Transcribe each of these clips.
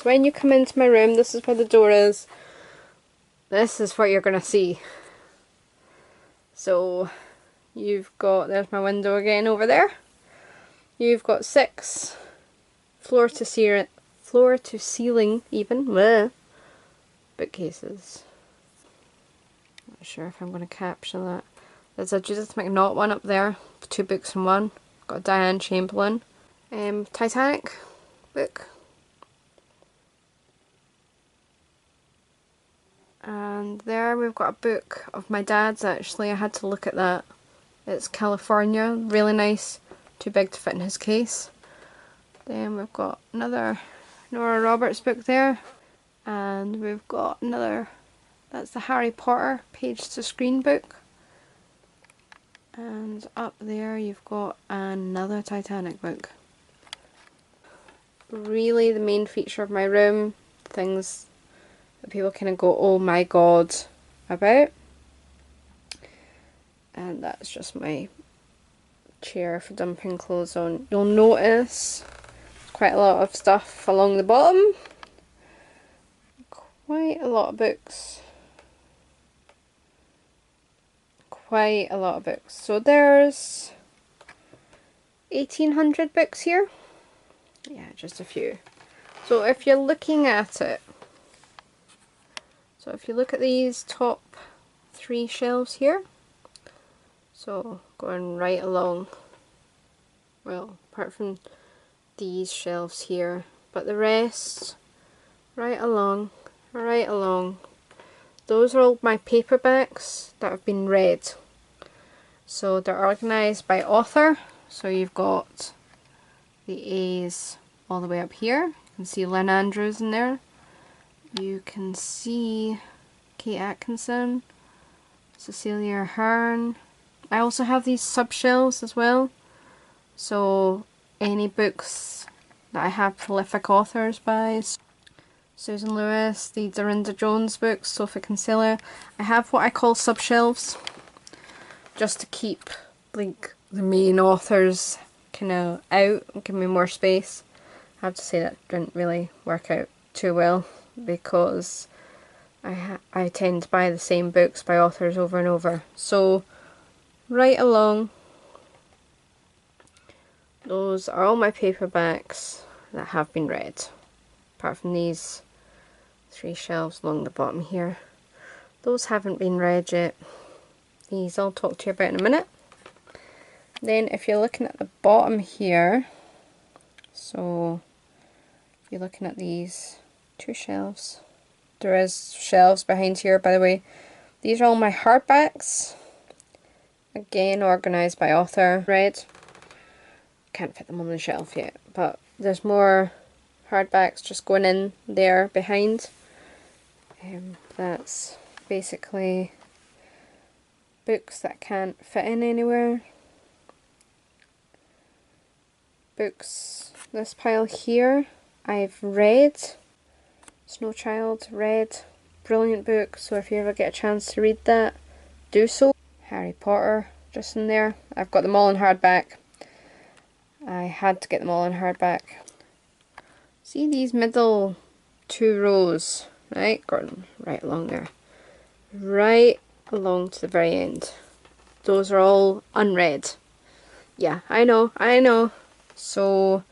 So when you come into my room, this is where the door is. This is what you're going to see. So you've got, there's my window again over there. You've got 6 floor to ceiling even bookcases. Not sure if I'm going to capture that. There's a Judith McNaught one up there, 2 books in one. Got a Diane Chamberlain Titanic book. And there we've got a book of my dad's actually. I had to look at that. It's California, really nice, too big to fit in his case. Then we've got another Nora Roberts book there. And we've got another, that's the Harry Potter page to screen book. And up there you've got another Titanic book. Really the main feature of my room, things that people kind of go, oh my god, about. And that's just my chair for dumping clothes on. You'll notice quite a lot of stuff along the bottom. Quite a lot of books. Quite a lot of books. So there's 1,800 books here. Yeah, just a few. So if you're looking at it, so if you look at these top 3 shelves here, so going right along, well, apart from these shelves here, but the rest, right along, those are all my paperbacks that have been read. So they're organised by author, so you've got the A's all the way up here. You can see Lynn Andrews in there. You can see Kate Atkinson, Cecilia Ahern. I also have these sub-shelves as well. So any books that I have prolific authors by. Susan Lewis, the Dorinda Jones books, Sophie Kinsella. I have what I call sub-shelves, just to keep like the main authors kind of out and give me more space. I have to say that didn't really work out too well, because I tend to buy the same books by authors over and over. So right along, those are all my paperbacks that have been read, apart from these 3 shelves along the bottom here. Those haven't been read yet. These I'll talk to you about in a minute. Then if you're looking at the bottom here, so if you're looking at these 2 shelves, there is shelves behind here, by the way. These are all my hardbacks, again organised by author, read. Can't fit them on the shelf yet, but there's more hardbacks just going in there behind. That's basically books that can't fit in anywhere. Books, this pile here, I've read. Snow Child, read. Brilliant book, so if you ever get a chance to read that, do so. Harry Potter, just in there. I've got them all in hardback. I had to get them all in hardback. See these middle 2 rows, right? Got them right along there. Right along to the very end. Those are all unread. Yeah, I know. So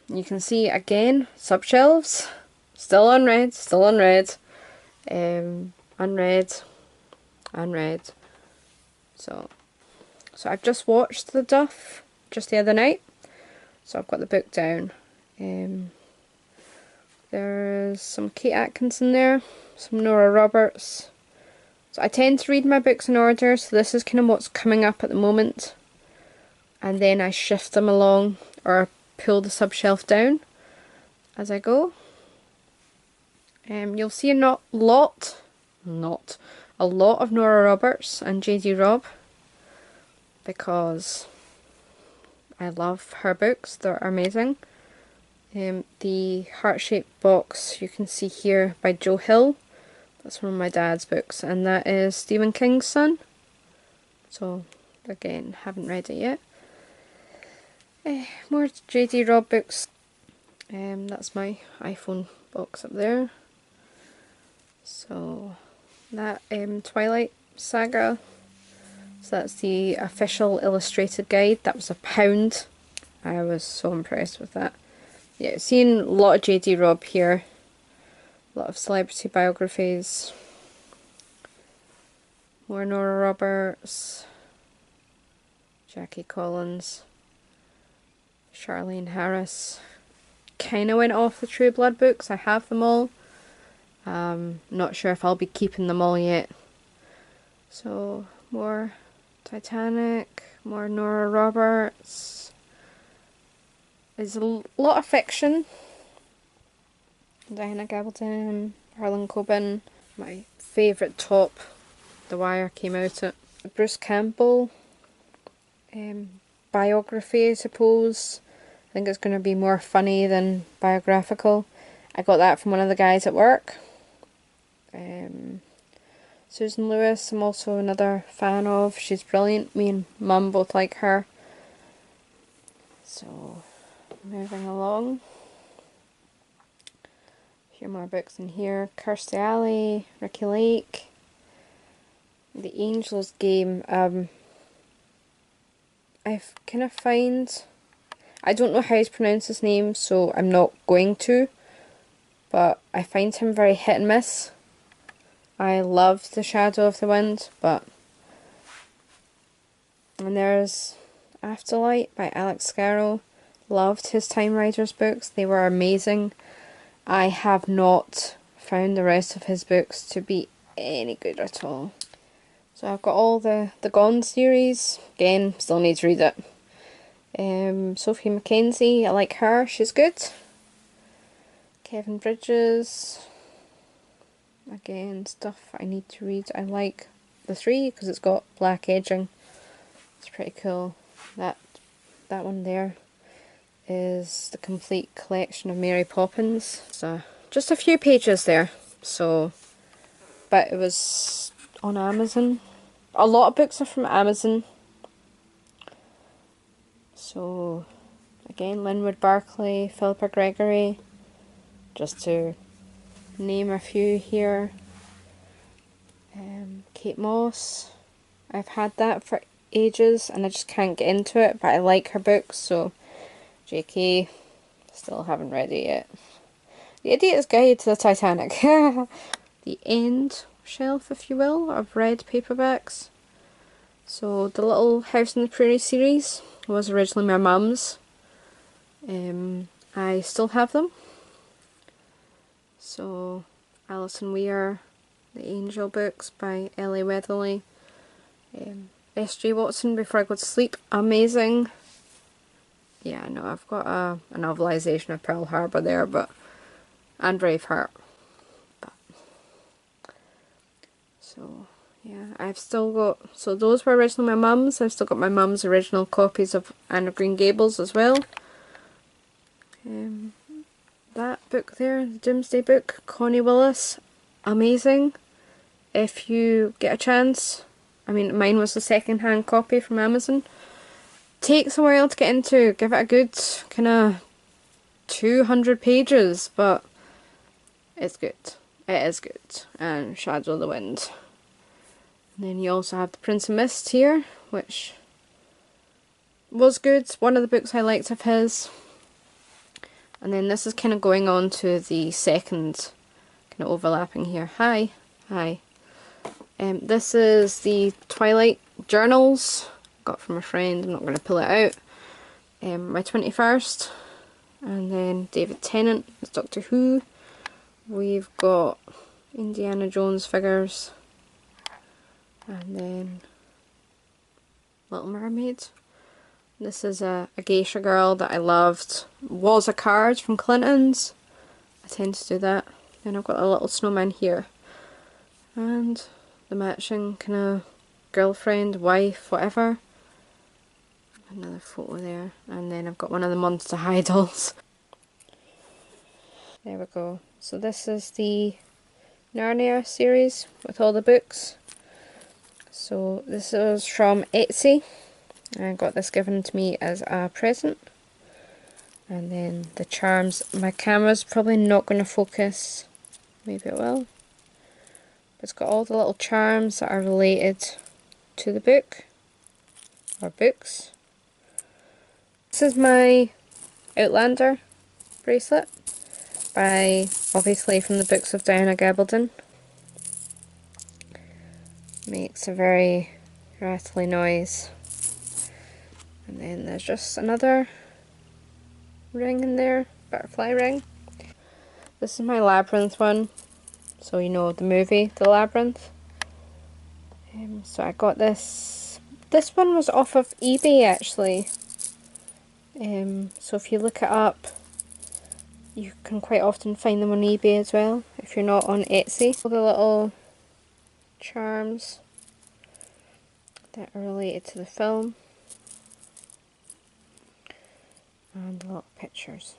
you can see again, sub-shelves, still unread, unread. So I've just watched The Duff just the other night, so I've got the book down. There's some Kate Atkinson there, some Nora Roberts. So I tend to read my books in order, so this is kind of what's coming up at the moment. And then I shift them along, or pull the sub-shelf down as I go. You'll see a lot of Nora Roberts and J.D. Robb, because I love her books, they're amazing. The heart-shaped box you can see here by Joe Hill, that's one of my dad's books, and that is Stephen King's son. So again, haven't read it yet. More J.D. Robb books. That's my iPhone box up there. So that Twilight Saga, so that's the official illustrated guide. That was £1. I was so impressed with that. Yeah, seeing a lot of JD Robb here, a lot of celebrity biographies, more Nora Roberts, Jackie Collins, Charlene Harris. Kind of went off the True Blood books. I have them all. Not sure if I'll be keeping them all yet. So more Titanic, more Nora Roberts. There's a lot of fiction. Diana Gabaldon, Harlan Coben. My favourite top, The Wire, came out at Bruce Campbell biography, I suppose. I think it's going to be more funny than biographical. I got that from one of the guys at work. Susan Lewis, I'm also another fan of. She's brilliant. Me and Mum both like her. So, moving along. A few more books in here. Kirstie Alley, Ricky Lake, The Angel's Game. I've kind of find... I don't know how to pronounce his name, so I'm not going to. But I find him very hit and miss. I love The Shadow of the Wind, but... And there's Afterlight by Alex Scarrow. Loved his Time Riders books. They were amazing. I have not found the rest of his books to be any good at all. So I've got all the Gone series. Again, still need to read it. Sophie Mackenzie, I like her, she's good. Kevin Bridges. Again, stuff I need to read. I like the 3 because it's got black edging. It's pretty cool. That one there is the complete collection of Mary Poppins. So just a few pages there. So, but it was on Amazon. A lot of books are from Amazon. So again, Linwood Barclay, Philippa Gregory, just to name a few here. Kate Moss, I've had that for ages and I just can't get into it, but I like her books. So JK, still haven't read it yet. The Idiot's Guide to the Titanic. The end shelf, if you will, of red paperbacks. So the Little House on the Prairie series was originally my mum's. I still have them. So Alison Weir, The Angel books by Ellie Weatherly. S.J. Watson, Before I Go to Sleep, amazing. Yeah, no, I've got a novelisation of Pearl Harbor there, and Braveheart. But, so, yeah, I've still got, so those were originally my mum's. I've still got my mum's original copies of Anne of Green Gables as well. That book there, the Doomsday Book, Connie Willis, amazing. If you get a chance, I mean, mine was a second-hand copy from Amazon. Takes a while to get into, give it a good kind of 200 pages, but it's good. It is good. And Shadow of the Wind. And then you also have The Prince of Mist here, which was good. One of the books I liked of his. And then this is kind of going on to the second, kind of overlapping here. Hi. This is the Twilight Journals, got from a friend. I'm not going to pull it out. My 21st. And then David Tennant is Doctor Who. We've got Indiana Jones figures. And then Little Mermaid. This is a geisha girl that I loved. Was a card from Clinton's. I tend to do that. Then I've got a little snowman here. And the matching kind of girlfriend, wife, whatever. Another photo there. And then I've got one of the Monster High dolls. There we go. So this is the Narnia series with all the books. So this was from Etsy. I got this given to me as a present. And then the charms. My camera's probably not going to focus. Maybe it will. But it's got all the little charms that are related to the book. Or books. This is my Outlander bracelet. Obviously from the books of Diana Gabaldon. Makes a very rattly noise. And then there's just another ring in there, butterfly ring. This is my labyrinth one, so you know the movie, The Labyrinth. So I got this. This one was off of eBay actually. So if you look it up, you can quite often find them on eBay as well, if you're not on Etsy. All the little charms that are related to the film. And the little pictures.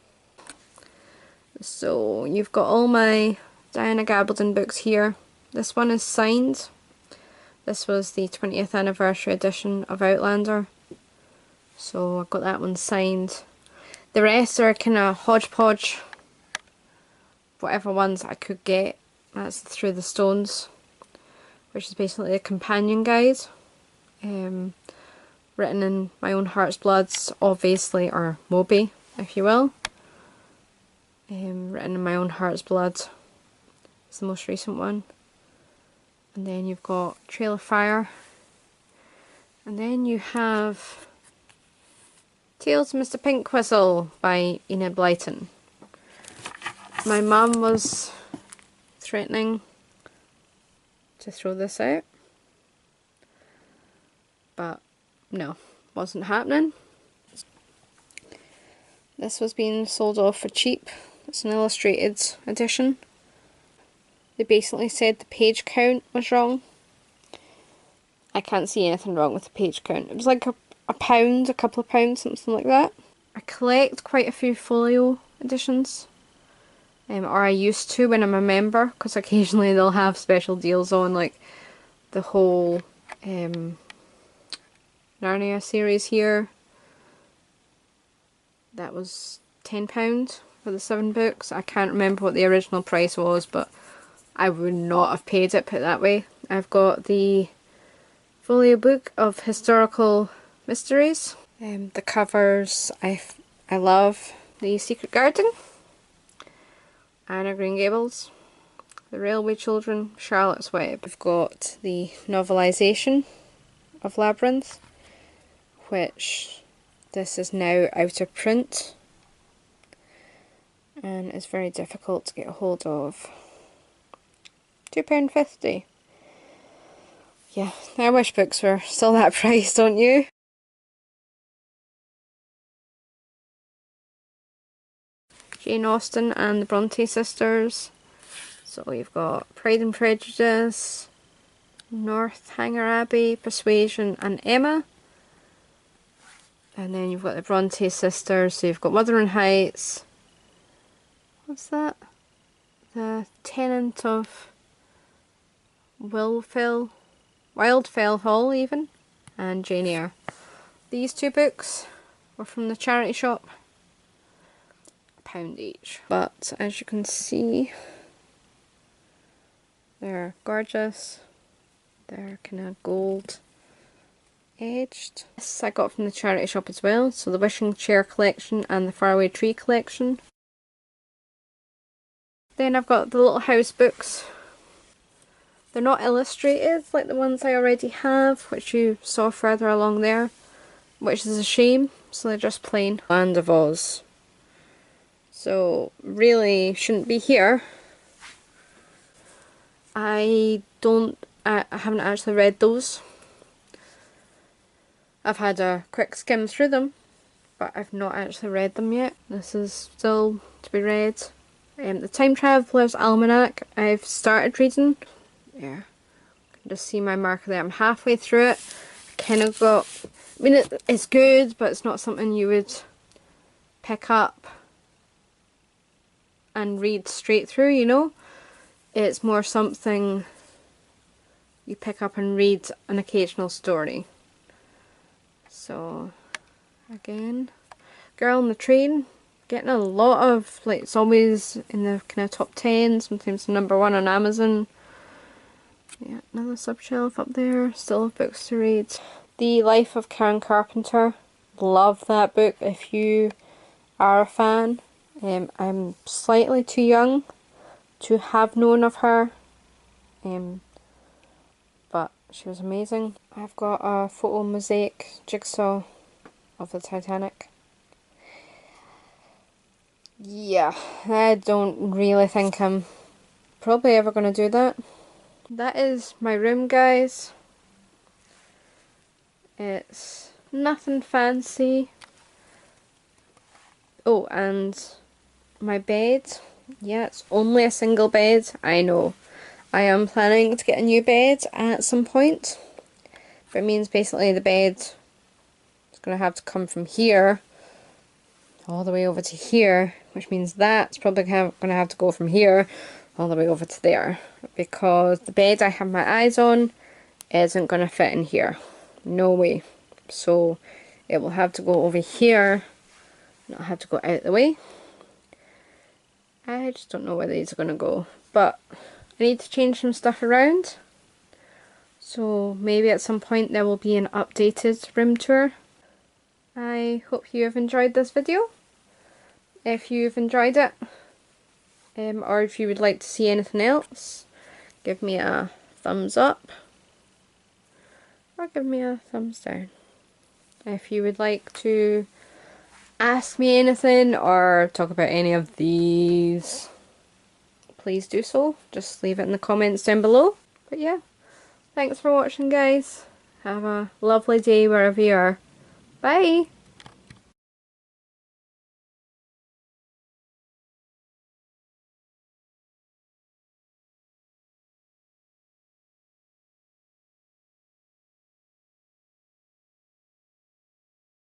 So you've got all my Diana Gabaldon books here. This one is signed. This was the 20th anniversary edition of Outlander. So I got that one signed. The rest are kind of hodgepodge. Whatever ones I could get. That's Through the Stones, which is basically a companion guide. Written in my own heart's bloods, obviously, or Moby, if you will. Written in my own heart's blood. It's the most recent one. And then you've got Trail of Fire. And then you have Tales of Mr. Pink Whistle by Enid Blyton. My mum was threatening to throw this out. But no, wasn't happening. This was being sold off for cheap. It's an illustrated edition. They basically said the page count was wrong. I can't see anything wrong with the page count. It was like a pound, a couple of pounds, something like that. I collect quite a few folio editions. Or I used to when I'm a member, because occasionally they'll have special deals on, like the whole Narnia series here. That was £10 for the 7 books. I can't remember what the original price was, but I would not have paid it, put it that way. I've got the folio book of historical mysteries. The covers I love. The Secret Garden, Anne of Green Gables, The Railway Children, Charlotte's Web. We've got the novelisation of Labyrinth, which this is now out of print and is very difficult to get a hold of. £2.50. Yeah, I wish books were still that price, don't you? Jane Austen and the Bronte sisters. So we've got Pride and Prejudice, Northanger Abbey, Persuasion and Emma. And then you've got the Bronte sisters, so you've got Wuthering Heights. What's that? The Tenant of Wildfell Hall even. And Jane Eyre. These 2 books were from the charity shop. £1 each. But as you can see, they're gorgeous. They're kind of gold edged. This I got from the charity shop as well. So the Wishing Chair collection and the Faraway Tree collection. Then I've got the Little House books. They're not illustrated like the ones I already have, which you saw further along there, which is a shame. So they're just plain. Land of Oz. So really shouldn't be here. I haven't actually read those. I've had a quick skim through them, but I've not actually read them yet. This is still to be read. The Time Traveller's Almanac I've started reading. Yeah, you can just see my marker there. I'm halfway through it. I kind of got, I mean it's good, but it's not something you would pick up and read straight through, you know. It's more something you pick up and read an occasional story. So again, Girl on the Train, getting a lot of, like, it's always in the kind of top 10, sometimes #1 on Amazon. Yeah, another subshelf up there, still have books to read. The Life of Karen Carpenter, love that book if you are a fan. I'm slightly too young to have known of her, but she was amazing. I've got a photo mosaic jigsaw of the Titanic. Yeah, I don't really think I'm probably ever going to do that. That is my room, guys. It's nothing fancy. Oh, and my bed. Yeah, it's only a single bed. I know. I am planning to get a new bed at some point. But it means basically the bed is going to have to come from here all the way over to here, which means that's probably going to have to go from here all the way over to there, because the bed I have my eyes on isn't going to fit in here. No way. So it will have to go over here, and it'll have to go out the way. I just don't know where these are going to go, but I need to change some stuff around. So maybe at some point there will be an updated room tour. I hope you have enjoyed this video. If you've enjoyed it, or if you would like to see anything else, give me a thumbs up or give me a thumbs down. If you would like to ask me anything or talk about any of these, please do so. Just leave it in the comments down below. But yeah, thanks for watching, guys. Have a lovely day wherever you are. Bye!